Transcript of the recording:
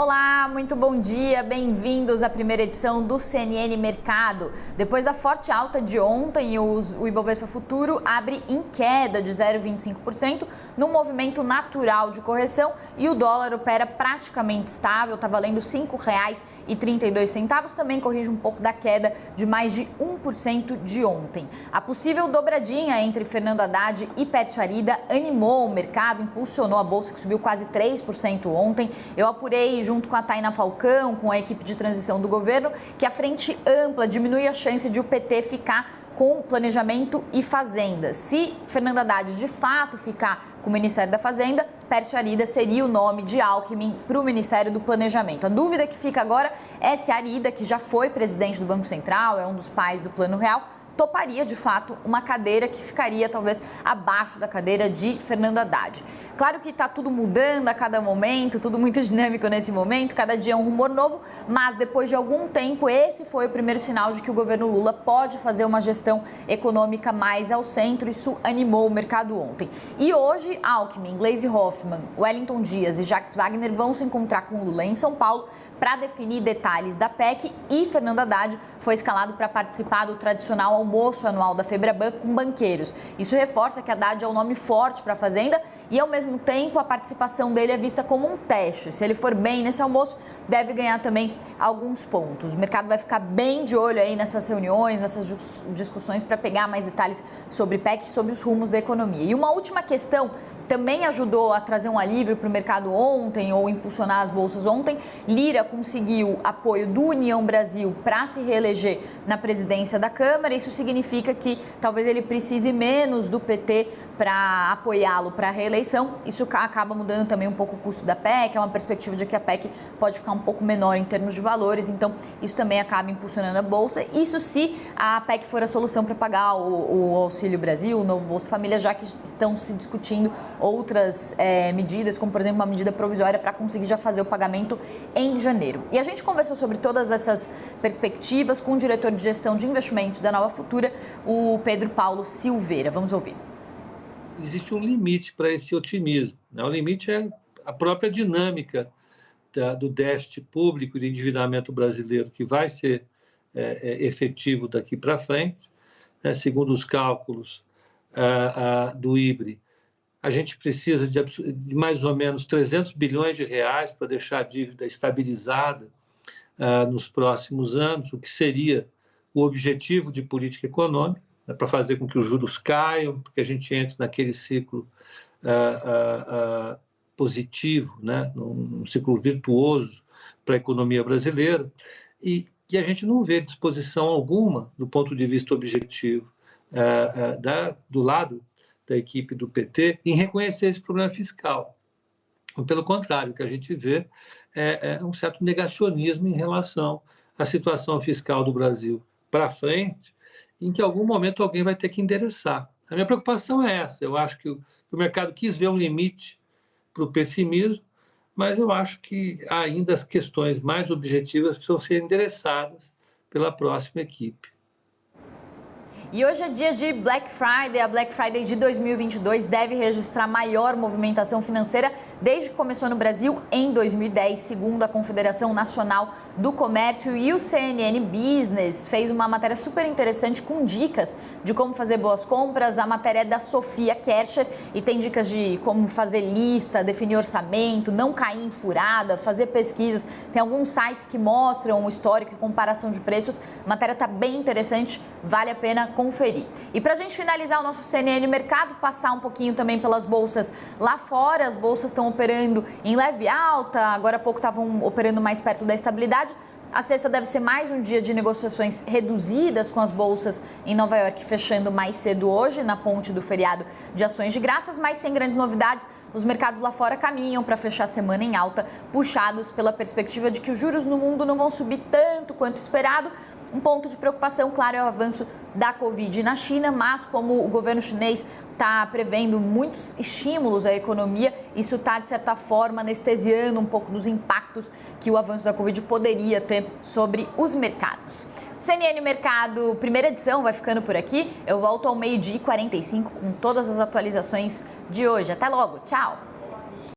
Olá, muito bom dia, bem-vindos à primeira edição do CNN Mercado. Depois da forte alta de ontem, o Ibovespa Futuro abre em queda de 0,25%, num movimento natural de correção, e o dólar opera praticamente estável, está valendo R$ 5,32, também corrige um pouco da queda de mais de 1% de ontem. A possível dobradinha entre Fernando Haddad e Pércio Arida animou o mercado, impulsionou a bolsa, que subiu quase 3% ontem. Eu apurei junto com a Tainá Falcão, com a equipe de transição do governo, que a frente ampla diminui a chance de o PT ficar com planejamento e fazenda. Se Fernando Haddad de fato ficar com o Ministério da Fazenda, Pércio Arida seria o nome de Alckmin para o Ministério do Planejamento. A dúvida que fica agora é se Arida, que já foi presidente do Banco Central, é um dos pais do Plano Real, toparia de fato uma cadeira que ficaria talvez abaixo da cadeira de Fernando Haddad. Claro que está tudo mudando a cada momento, tudo muito dinâmico nesse momento, cada dia é um rumor novo, mas depois de algum tempo esse foi o primeiro sinal de que o governo Lula pode fazer uma gestão econômica mais ao centro. Isso animou o mercado ontem. E hoje Alckmin, Gleisi Hoffmann, Wellington Dias e Jacques Wagner vão se encontrar com Lula em São Paulo para definir detalhes da PEC, e Fernando Haddad foi escalado para participar do tradicional almoço anual da Febraban com banqueiros. Isso reforça que Haddad é um nome forte para a Fazenda e, ao mesmo tempo, a participação dele é vista como um teste. Se ele for bem nesse almoço, deve ganhar também alguns pontos. O mercado vai ficar bem de olho aí nessas reuniões, nessas discussões, para pegar mais detalhes sobre PEC e sobre os rumos da economia. E uma última questão também ajudou a trazer um alívio para o mercado ontem, ou impulsionar as bolsas ontem. Lira conseguiu apoio do União Brasil para se reeleger na presidência da Câmara. Isso significa que talvez ele precise menos do PT para apoiá-lo para a reeleição. Isso acaba mudando também um pouco o custo da PEC, é uma perspectiva de que a PEC pode ficar um pouco menor em termos de valores, então isso também acaba impulsionando a Bolsa. Isso se a PEC for a solução para pagar o Auxílio Brasil, o novo Bolsa Família, já que estão se discutindo outras medidas, como por exemplo uma medida provisória para conseguir já fazer o pagamento em janeiro. E a gente conversou sobre todas essas perspectivas com o diretor de gestão de investimentos da Nova Futura, o Pedro Paulo Silveira. Vamos ouvir. Existe um limite para esse otimismo, né? O limite é a própria dinâmica do déficit público e do endividamento brasileiro, que vai ser efetivo daqui para frente, né? Segundo os cálculos do IBRE, a gente precisa de mais ou menos 300 bilhões de reais para deixar a dívida estabilizada nos próximos anos, o que seria o objetivo de política econômica, para fazer com que os juros caiam, porque a gente entre naquele ciclo positivo, né? Num ciclo virtuoso para a economia brasileira, e a gente não vê disposição alguma, do ponto de vista objetivo, do lado da equipe do PT, em reconhecer esse problema fiscal. Pelo contrário, o que a gente vê é um certo negacionismo em relação à situação fiscal do Brasil para frente, em que em algum momento alguém vai ter que endereçar. A minha preocupação é essa. Eu acho que o mercado quis ver um limite para o pessimismo, mas eu acho que ainda as questões mais objetivas precisam ser endereçadas pela próxima equipe. E hoje é dia de Black Friday. A Black Friday de 2022 deve registrar maior movimentação financeira desde que começou no Brasil em 2010, segundo a Confederação Nacional do Comércio. E o CNN Business fez uma matéria super interessante com dicas de como fazer boas compras. A matéria é da Sofia Kercher e tem dicas de como fazer lista, definir orçamento, não cair em furada, fazer pesquisas. Tem alguns sites que mostram o histórico e comparação de preços. A matéria está bem interessante, vale a pena conferir. E para a gente finalizar o nosso CNN Mercado, passar um pouquinho também pelas bolsas lá fora. As bolsas estão operando em leve alta, agora há pouco estavam operando mais perto da estabilidade. A sexta deve ser mais um dia de negociações reduzidas, com as bolsas em Nova York fechando mais cedo hoje, na ponte do feriado de Ações de Graças, mas sem grandes novidades. Os mercados lá fora caminham para fechar a semana em alta, puxados pela perspectiva de que os juros no mundo não vão subir tanto quanto esperado. Um ponto de preocupação, claro, é o avanço da Covid na China, mas como o governo chinês está prevendo muitos estímulos à economia, isso está, de certa forma, anestesiando um pouco dos impactos que o avanço da Covid poderia ter sobre os mercados. CNN Mercado, primeira edição, vai ficando por aqui. Eu volto ao 12h45 com todas as atualizações de hoje. Até logo, tchau!